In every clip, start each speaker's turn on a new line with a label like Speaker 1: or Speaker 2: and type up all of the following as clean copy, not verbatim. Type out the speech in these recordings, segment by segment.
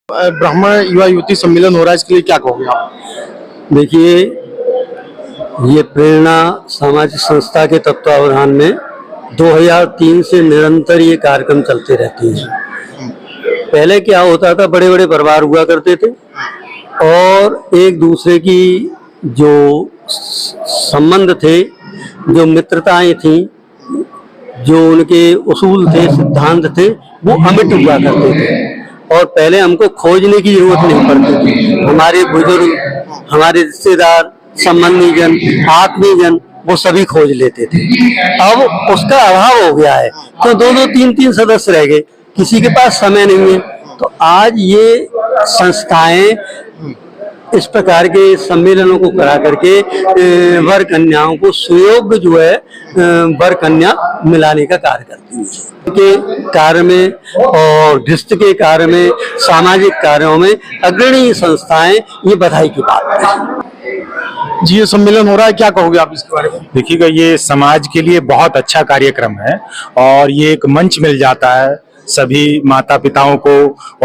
Speaker 1: ब्राह्मण युवा युवती सम्मेलन हो रहा है, इसके लिए क्या कहोगे आप?
Speaker 2: देखिए, ये प्रेरणा सामाजिक संस्था के तत्वावधान में 2003 से निरंतर ये कार्यक्रम चलते रहते हैं। पहले क्या होता था, बड़े बड़े परिवार हुआ करते थे और एक दूसरे की जो संबंध थे, जो मित्रताएं थी, जो उनके उसूल थे, सिद्धांत थे, वो अमिट हुआ करते थे और पहले हमको खोजने की जरूरत नहीं पड़ती थी। हमारे बुजुर्ग, हमारे रिश्तेदार, संबंधी जन, आत्मीय जन, वो सभी खोज लेते थे। अब उसका अभाव हो गया है, तो दो दो तीन तीन सदस्य रह गए, किसी के पास समय नहीं है। तो आज ये संस्थाएं इस प्रकार के सम्मेलनों को करा करके वर कन्याओं को सुयोग्य जो है वर कन्या मिलाने का कार्य करती हैं। के कार्य में और गृहस्थ के कार्य में, सामाजिक कार्यों में अग्रणी संस्थाएं ये बधाई की बात है।
Speaker 1: जी, ये सम्मेलन हो रहा है, क्या कहोगे आप इसके बारे में?
Speaker 3: देखिएगा, ये समाज के लिए बहुत अच्छा कार्यक्रम है और ये एक मंच मिल जाता है सभी माता पिताओं को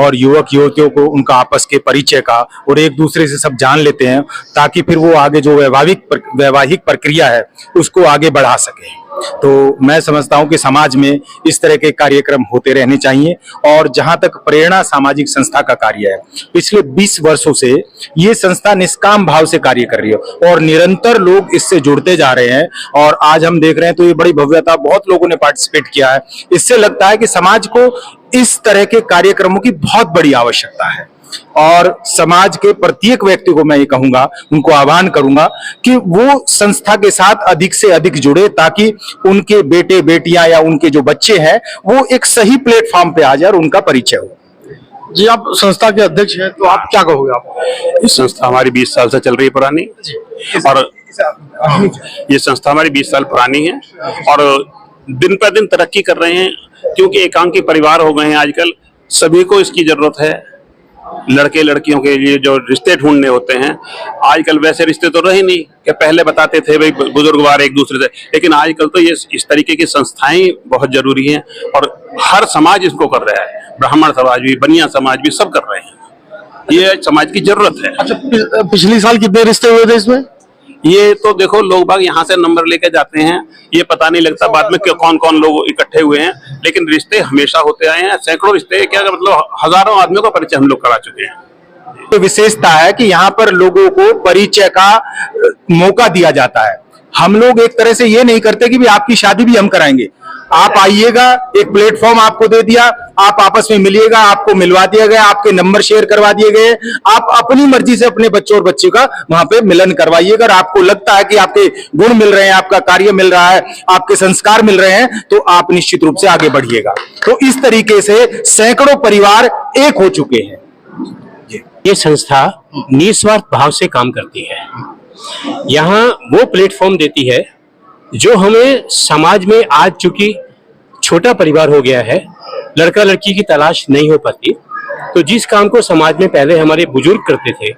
Speaker 3: और युवक युवतियों को, उनका आपस के परिचय का, और एक दूसरे से सब जान लेते हैं ताकि फिर वो आगे जो वैवाहिक प्रक्रिया है उसको आगे बढ़ा सके। तो मैं समझता हूं कि समाज में इस तरह के कार्यक्रम होते रहने चाहिए। और जहां तक प्रेरणा सामाजिक संस्था का कार्य है, पिछले 20 वर्षों से ये संस्था निष्काम भाव से कार्य कर रही है और निरंतर लोग इससे जुड़ते जा रहे हैं और आज हम देख रहे हैं तो ये बड़ी भव्यता, बहुत लोगों ने पार्टिसिपेट किया है। इससे लगता है कि समाज को इस तरह के कार्यक्रमों की बहुत बड़ी आवश्यकता है और समाज के प्रत्येक व्यक्ति को मैं ये कहूंगा, उनको आह्वान करूंगा कि वो संस्था के साथ अधिक से अधिक जुड़े ताकि उनके बेटे बेटियां या उनके जो बच्चे हैं वो एक सही प्लेटफॉर्म पे आ जाए और उनका परिचय हो।
Speaker 1: जी, आप संस्था के अध्यक्ष हैं, तो आप क्या कहोगे आप?
Speaker 4: इस संस्था हमारी 20 साल से चल रही है पुरानी, और ये संस्था हमारी 20 साल पुरानी है और दिन पर दिन तरक्की कर रहे हैं क्योंकि एकांकी परिवार हो गए हैं आजकल। सभी को इसकी जरूरत है। लड़के लड़कियों के लिए जो रिश्ते ढूंढने होते हैं, आजकल वैसे रिश्ते तो रहे नहीं कि पहले बताते थे भाई बुजुर्गवार एक दूसरे से, लेकिन आजकल तो ये इस तरीके की संस्थाएं बहुत जरूरी हैं और हर समाज इसको कर रहा है। ब्राह्मण समाज भी, बनिया समाज भी, सब कर रहे हैं। ये समाज की जरूरत है।
Speaker 1: अच्छा, पिछली साल कितने रिश्ते हुए थे इसमें?
Speaker 4: ये तो देखो, लोग बाग यहाँ से नंबर लेके जाते हैं, ये पता नहीं लगता बाद में कौन कौन लोग इकट्ठे हुए हैं, लेकिन रिश्ते हमेशा होते आए हैं। सैकड़ों रिश्ते, क्या मतलब हजारों आदमियों का परिचय हम लोग करा चुके हैं।
Speaker 3: तो विशेषता है कि यहाँ पर लोगों को परिचय का मौका दिया जाता है। हम लोग एक तरह से ये नहीं करते कि भी आपकी शादी भी हम कराएंगे, आप आइएगा, एक प्लेटफॉर्म आपको दे दिया, आप आपस में मिलिएगा, आपको मिलवा दिया गया, आपके नंबर शेयर करवा दिए गए, आप अपनी मर्जी से अपने बच्चों और बच्चे का वहां पे मिलन करवाइएगा। अगर आपको लगता है कि आपके गुण मिल रहे हैं, आपका कार्य मिल रहा है, आपके संस्कार मिल रहे हैं, तो आप निश्चित रूप से आगे बढ़िएगा। तो इस तरीके से सैकड़ों परिवार एक हो चुके हैं।
Speaker 5: ये संस्था निस्वार्थ भाव से काम करती है। यहाँ वो प्लेटफॉर्म देती है जो हमें समाज में आज चूंकि छोटा परिवार हो गया है, लड़का लड़की की तलाश नहीं हो पाती, तो जिस काम को समाज में पहले हमारे बुजुर्ग करते थे,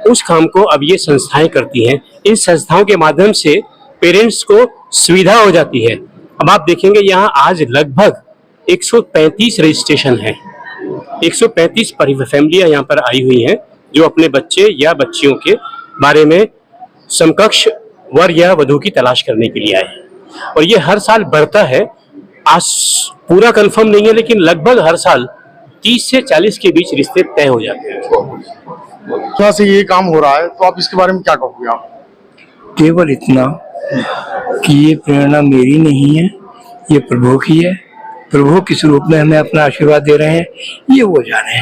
Speaker 5: उस काम को अब ये संस्थाएं करती हैं। इन संस्थाओं के माध्यम से पेरेंट्स को सुविधा हो जाती है। अब आप देखेंगे यहाँ आज लगभग 135 रजिस्ट्रेशन है। 135 फैमिलियां यहाँ पर आई हुई हैं जो अपने बच्चे या बच्चियों के बारे में समकक्ष वर या वधू की तलाश करने के लिए आए हैं और ये हर साल बढ़ता है। आज पूरा कंफर्म नहीं है, लेकिन लगभग हर साल 30 से 40 के बीच रिश्ते तय हो जाते हैं।
Speaker 1: थोड़ा से ये काम हो रहा है, तो आप इसके बारे में क्या कहोगे आप?
Speaker 6: केवल इतना कि ये प्रेरणा मेरी नहीं है, ये प्रभु की है। प्रभु किस रूप में हमें अपना आशीर्वाद दे रहे हैं, ये वो जाने।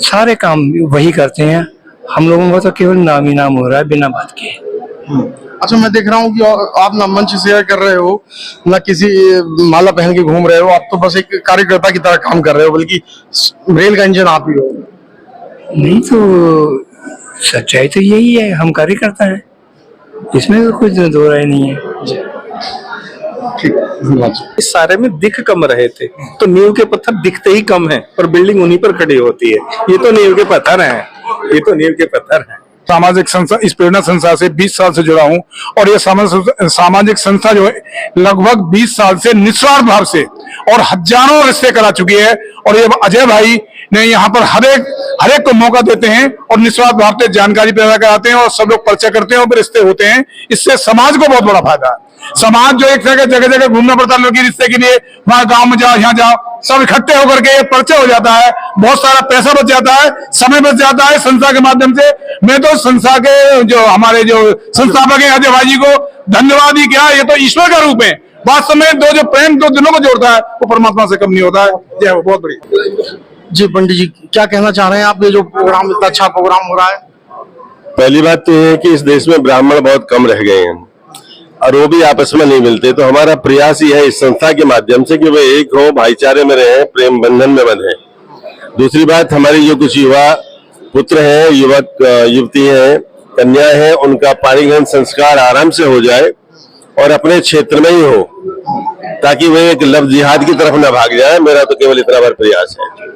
Speaker 6: सारे काम वही करते हैं, हम लोगों का तो केवल नाम ही नाम हो रहा है बिना बात के।
Speaker 1: अच्छा, मैं देख रहा हूँ कि आप ना मंच शेयर कर रहे हो, ना किसी माला पहन के घूम रहे हो, आप तो बस एक कार्यकर्ता की तरह काम कर रहे हो, बल्कि रेल का इंजन आप ही हो।
Speaker 6: नहीं तो सच्चाई तो यही है, हम कार्यकर्ता हैं, इसमें तो कुछ दो राय नहीं है।
Speaker 7: इस सारे में दिख कम रहे थे, तो नींव के पत्थर दिखते ही कम है पर बिल्डिंग उन्हीं पर खड़ी होती है। ये तो नींव के पत्थर हैं, ये तो नींव के पत्थर हैं।
Speaker 3: सामाजिक संस्था, इस प्रेरणा संस्था से 20 साल से जुड़ा हूं और ये सामाजिक संस्था जो है लगभग 20 साल से निस्वार्थ भाव से और हजारों रिश्ते करा चुकी है। और ये अजय भाई ने यहाँ पर
Speaker 8: हर एक को मौका देते हैं और निस्वार्थ भाव से जानकारी पैदा कराते हैं और सब लोग पर्चा करते हैं और फिर रिश्ते होते हैं। इससे समाज को बहुत बड़ा फायदा है। समाज जो एक जगह जगह घूमना पड़ता है लोगों के रिश्ते के लिए, वहां गांव में जाओ यहाँ जाओ, सब इकट्ठे होकर के ये पर्चा हो जाता है, बहुत सारा पैसा बच जाता है, समय बच जाता है संस्था के माध्यम से। मैं तो संस्था के जो हमारे जो संस्थापक है अजय भाई जी को धन्यवाद ही क्या, ये तो ईश्वर का रूप है। वास्तव में दो जो प्रेम दो दिनों को जोड़ता है वो परमात्मा से कम नहीं होता है। जय हो, बहुत बढ़िया।
Speaker 1: जी पंडित जी, क्या कहना चाह रहे हैं आप, ये जो प्रोग्राम, इतना अच्छा प्रोग्राम हो रहा है?
Speaker 9: पहली बात तो ये है कि इस देश में ब्राह्मण बहुत कम रह गए हैं और वो भी आपस में नहीं मिलते, तो हमारा प्रयास ये है इस संस्था के माध्यम से कि वे एक हो, भाईचारे में रहें, प्रेम बंधन में बंधे। दूसरी बात, हमारी जो कुछ युवा पुत्र हैं, युवक युवती हैं, कन्या हैं, उनका पाणिग्रहण संस्कार आराम से हो जाए और अपने क्षेत्र में ही हो, ताकि वे एक लव जिहाद की तरफ न भाग जाए। मेरा तो केवल इतना बार प्रयास है।